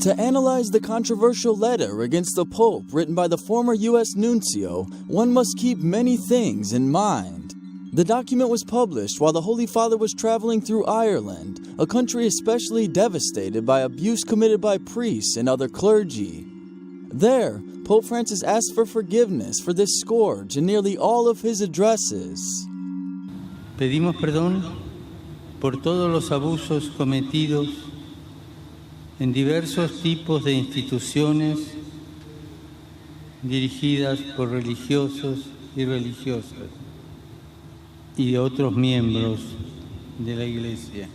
To analyze the controversial letter against the Pope written by the former U.S. nuncio, one must keep many things in mind. The document was published while the Holy Father was traveling through Ireland, a country especially devastated by abuse committed by priests and other clergy. There, Pope Francis asked for forgiveness for this scourge in nearly all of his addresses. Pedimos perdón por todos los abusos cometidos en diversos tipos de instituciones dirigidas por religiosos y religiosas y de otros miembros de la Iglesia.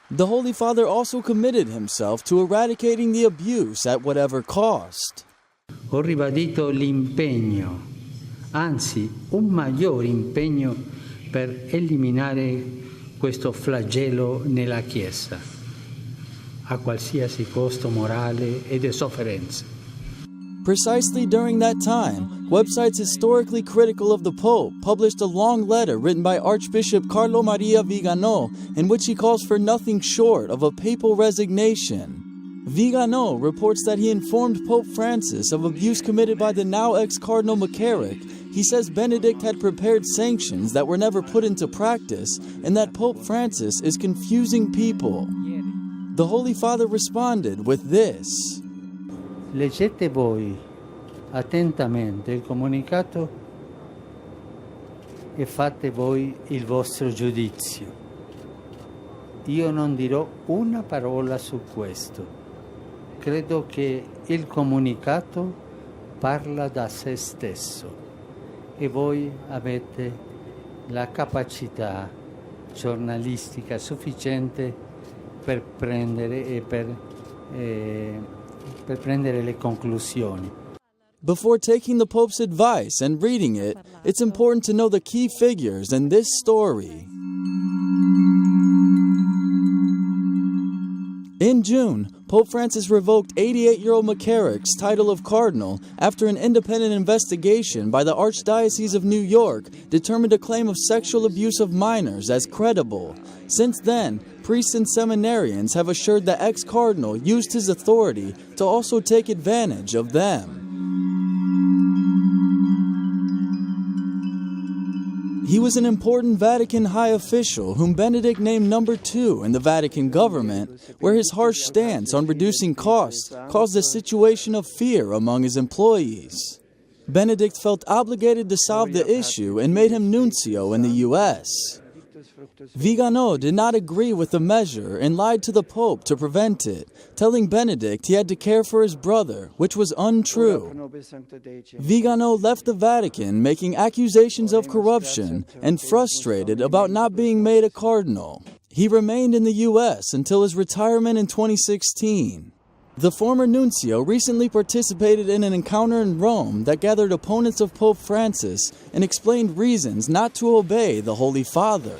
The Holy Father also committed himself to eradicating the abuse at whatever cost. Ho ribadito l'impegno, anzi un maggiore impegno per eliminare questo flagello nella Chiesa, a qualsiasi costo morale e di sofferenza. Precisely during that time, websites historically critical of the Pope published a long letter written by Archbishop Carlo Maria Vigano in which he calls for nothing short of a papal resignation. Vigano reports that he informed Pope Francis of abuse committed by the now ex-Cardinal McCarrick. He says Benedict had prepared sanctions that were never put into practice and that Pope Francis is confusing people. The Holy Father responded with this. Leggete voi attentamente il comunicato e fate voi il vostro giudizio. Io non dirò una parola su questo. Credo che il comunicato parla da se stesso e voi avete la capacità giornalistica sufficiente per prendere le conclusioni. Before taking the Pope's advice and reading it, it's important to know the key figures in this story. In June, Pope Francis revoked 88-year-old McCarrick's title of cardinal after an independent investigation by the Archdiocese of New York determined a claim of sexual abuse of minors as credible. Since then, priests and seminarians have assured the ex-cardinal used his authority to also take advantage of them. He was an important Vatican high official whom Benedict named number 2 in the Vatican government, where his harsh stance on reducing costs caused a situation of fear among his employees. Benedict felt obligated to solve the issue and made him nuncio in the U.S. Vigano did not agree with the measure and lied to the Pope to prevent it, telling Benedict he had to care for his brother, which was untrue. Vigano left the Vatican making accusations of corruption and frustrated about not being made a cardinal. He remained in the U.S. until his retirement in 2016. The former nuncio recently participated in an encounter in Rome that gathered opponents of Pope Francis and explained reasons not to obey the Holy Father.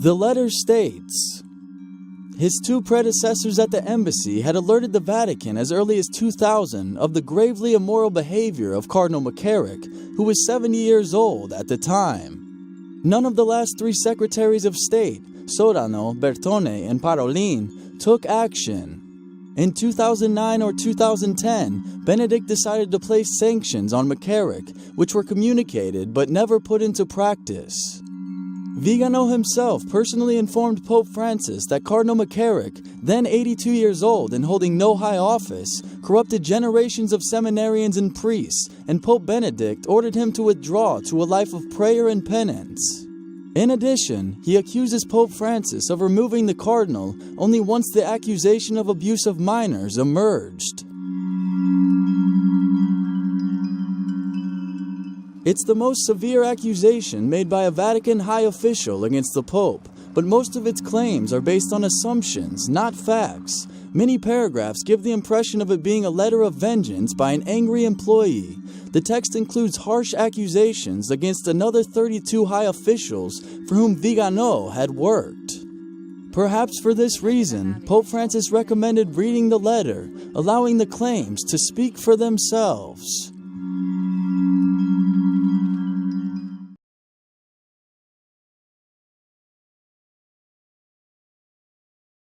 The letter states, his 2 predecessors at the embassy had alerted the Vatican as early as 2000 of the gravely immoral behavior of Cardinal McCarrick, who was 70 years old at the time. None of the last 3 secretaries of state, Sorano, Bertone, and Parolin, took action. In 2009 or 2010, Benedict decided to place sanctions on McCarrick, which were communicated but never put into practice. Vigano himself personally informed Pope Francis that Cardinal McCarrick, then 82 years old and holding no high office, corrupted generations of seminarians and priests, and Pope Benedict ordered him to withdraw to a life of prayer and penance. In addition, he accuses Pope Francis of removing the cardinal only once the accusation of abuse of minors emerged. It's the most severe accusation made by a Vatican high official against the Pope, but most of its claims are based on assumptions, not facts. Many paragraphs give the impression of it being a letter of vengeance by an angry employee. The text includes harsh accusations against another 32 high officials for whom Vigano had worked. Perhaps for this reason, Pope Francis recommended reading the letter, allowing the claims to speak for themselves.